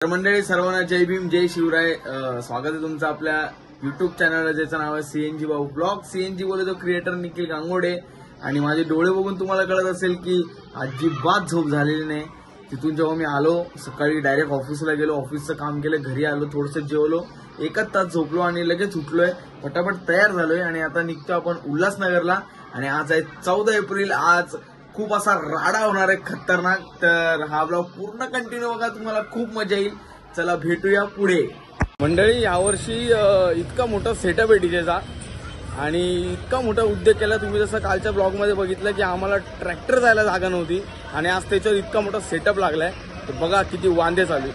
तर मंडळी सर्वांना जय भीम जय शिवराय। स्वागत आहे तुमचं आपल्या युट्यूब चॅनलला ज्याचं नाव आहे सीएनजी भाऊ ब्लॉग। सीएनजी बोले तो क्रिएटर निखिल गांगोडे। आणि माझे डोळे बघून तुम्हाला कळत असेल की अजिबात झोप झालेली नाही। तिथून जेव्हा मी आलो सकाळी डायरेक्ट ऑफिसला गेलो, ऑफिसचं काम केलं, घरी आलो, थोडंसं जेवलो, 1 तास झोपलो आणि लगेच उठलोय, फटाफट तयार झालोय आणि आता निघतो आपण उल्हासनगरला। आणि आज आहे 14 एप्रिल। आज खूप असा राडा होणार आहे खतरनाक। तर हा ब्लॉग पूर्ण कंटिन्यू बघा, तुम्हाला खूप मजा येईल। चला भेटूया पुढे। मंडळी यावर्षी इतका मोठा सेटअप आहे डीजेचा आणि इतका मोठा उद्योग केला। तुम्ही जसं कालच्या ब्लॉगमध्ये बघितलं की आम्हाला ट्रॅक्टर जायला जागा नव्हती आणि आज त्याच्यावर इतका मोठा सेटअप लागलाय। तर बघा किती वांदे चालू।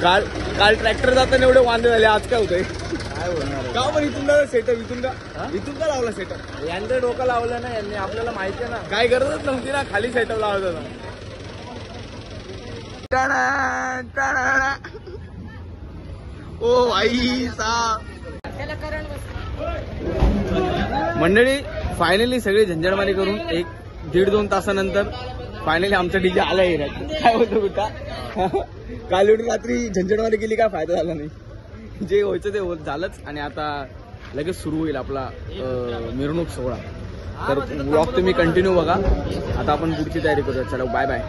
काल ट्रॅक्टर जाताना एवढे वांदे झाले, आज काय होतंय काय होणार का? पण इथून सेटअप इथून का लावला सेटअप? यांचं डोकं लावलं ना यांनी, आपल्याला माहिती आहे ना, काय गरजच नव्हती ना, खाली सेटअप लावत होता। ओ आई सा मंडळी फायनली सगळी झंझटमारी करून 1-1.5-2 तासानंतर फायनली आमचा डीजे आला एरियात। काय होतं बेटा, काल एवढी रात्री झंझटमारी केली, काय फायदा झाला नाही। जे व्हायचं ते झालंच आणि आता लगेच सुरू होईल आपला मिरवणूक सोहळा। तर ब्लॉग तुम्ही कंटिन्यू बघा। आता आपण पुढची तयारी करूया। चला बाय बाय।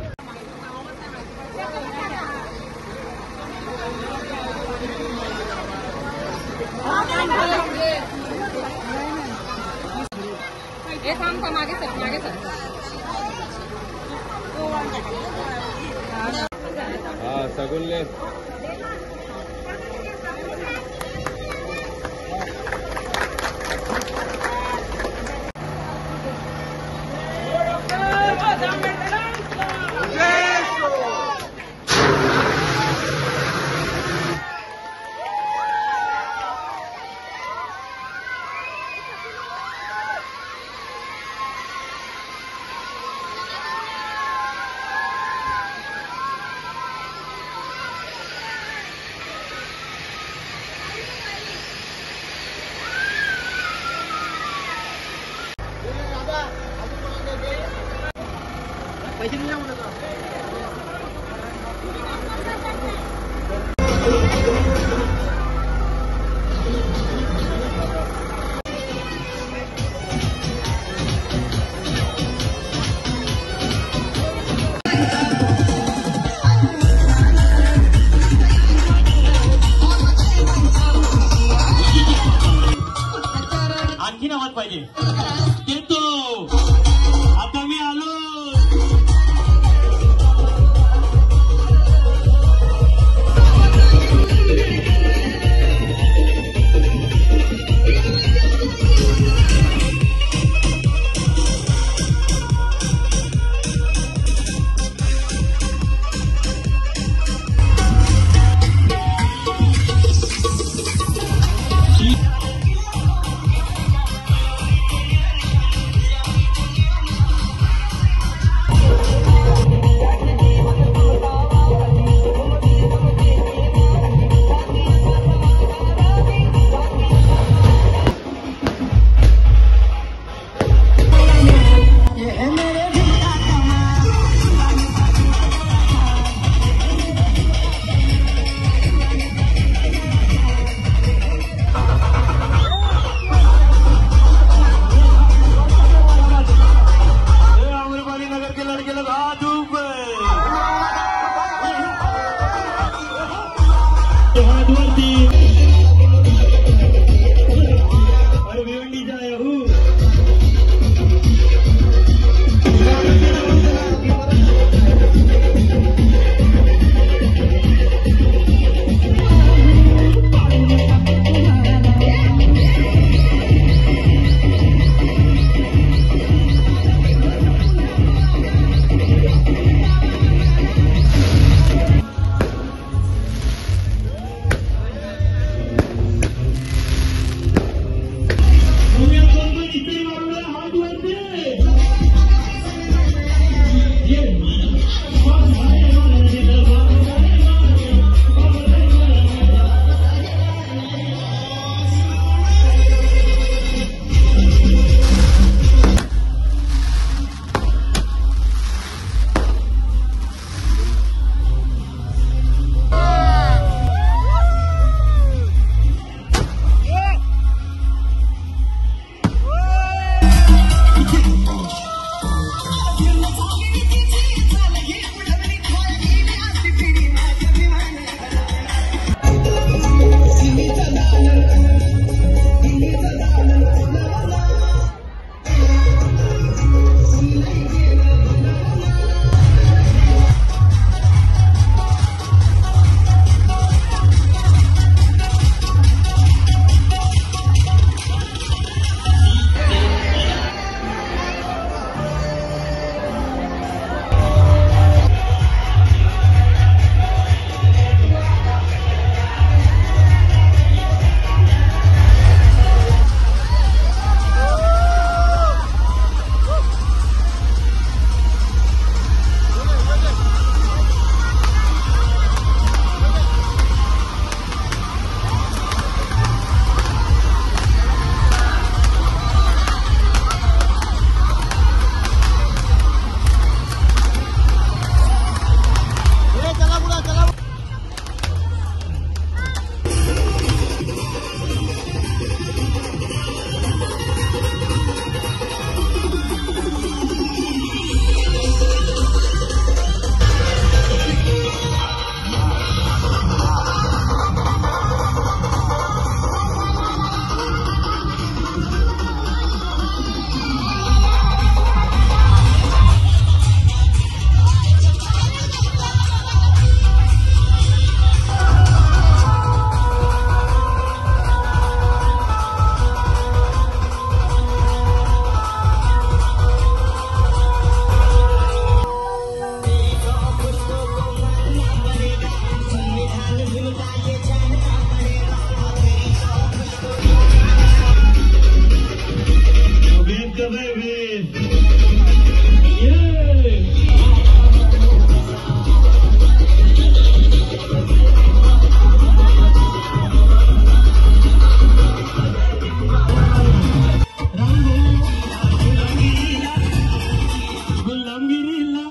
हा सगुल्ले पैसे दिले म्हणून आणखी आवाज पाहिजे येतो। आता मी आलो। लांबिरीला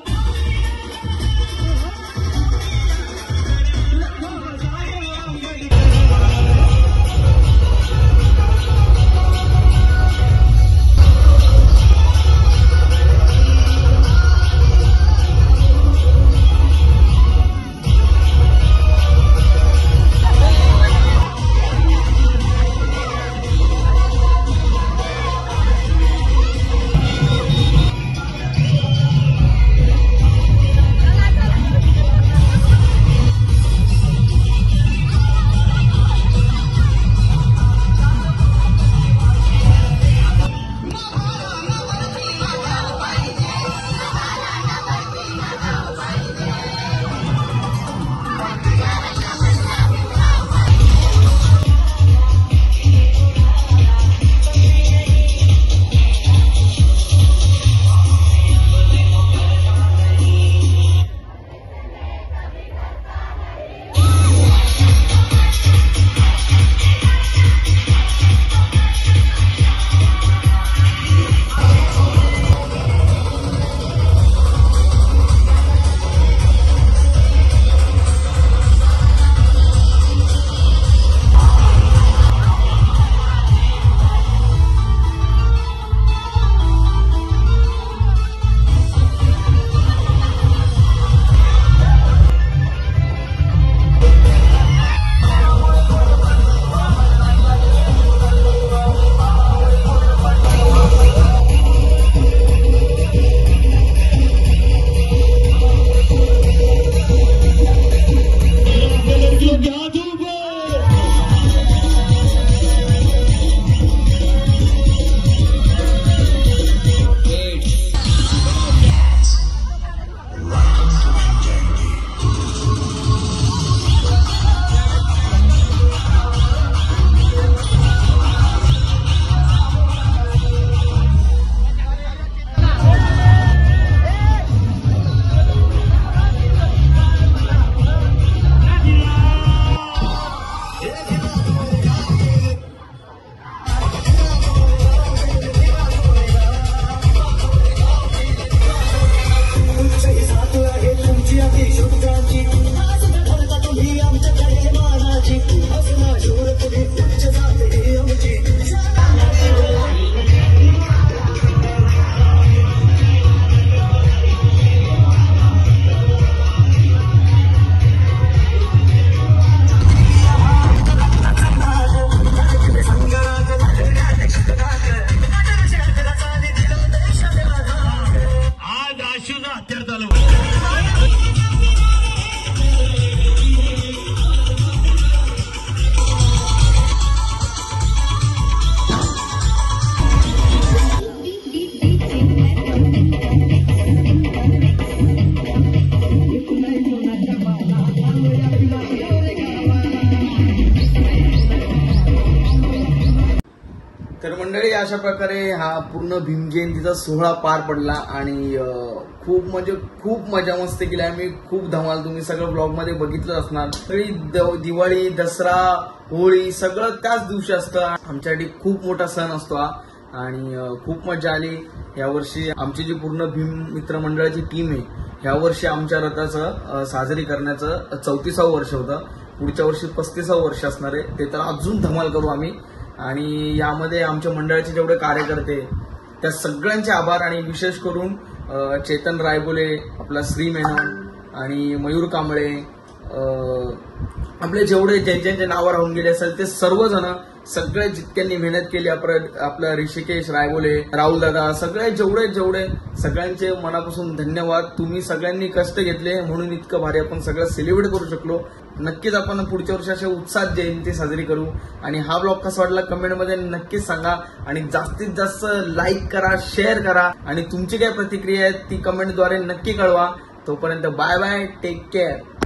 तर मंडळी अशा प्रकारे हा पूर्ण भीम जयंतीचा सोहळा पार पडला आणि खूप मजा मस्ती केली आम्ही, खूप धमाल. तुम्ही सगळं ब्लॉग मध्ये बघितलं असणार. सगळी दिवाळी, दसरा, होळी सगळं त्याच दिवशी असतं. आमच्यासाठी खूप मोठा सण असतो हा आणि खूप मजा आली. यावर्षी आमची जी पूर्ण भीम मित्र मंडळाची टीम आहे, ह्या वर्षी आमच्या रथाचं साजरी करण्याचं 34वं वर्ष होतं. पुढच्या वर्षी 35वं वर्ष असणार आहे. ते तर अजून धमाल करू आम्ही. आणि यामध्ये आमच्या मंडळाचे जेवढे कार्यकर्ते त्या सगळ्यांचे आभार आणि विशेष करून चेतन रायबोले, आपला श्री मेनन आणि मयूर कांबळे, आपले जेवढे ज्यांचे नावं राहून गेले असेल ते सर्वजण, सगळे जितक्यांनी मेहनत केली, आपलं ऋषिकेश रायबोले, राहुल दादा, सगळे जेवढे सगळ्यांचे मनापासून धन्यवाद. तुम्ही सगळ्यांनी कष्ट घेतले म्हणून इतकं भारी आपण सगळं सेलिब्रेट करू शकलो. नक्कीच आपण पुढच्या वर्षी अशा उत्साहात जयंती साजरी करू. आणि हा ब्लॉग कसा वाटला कमेंटमध्ये नक्कीच सांगा आणि जास्तीत जास्त लाईक करा, शेअर करा आणि तुमची काय प्रतिक्रिया आहे ती कमेंटद्वारे नक्की कळवा. तोपर्यंत बाय बाय, टेक केअर.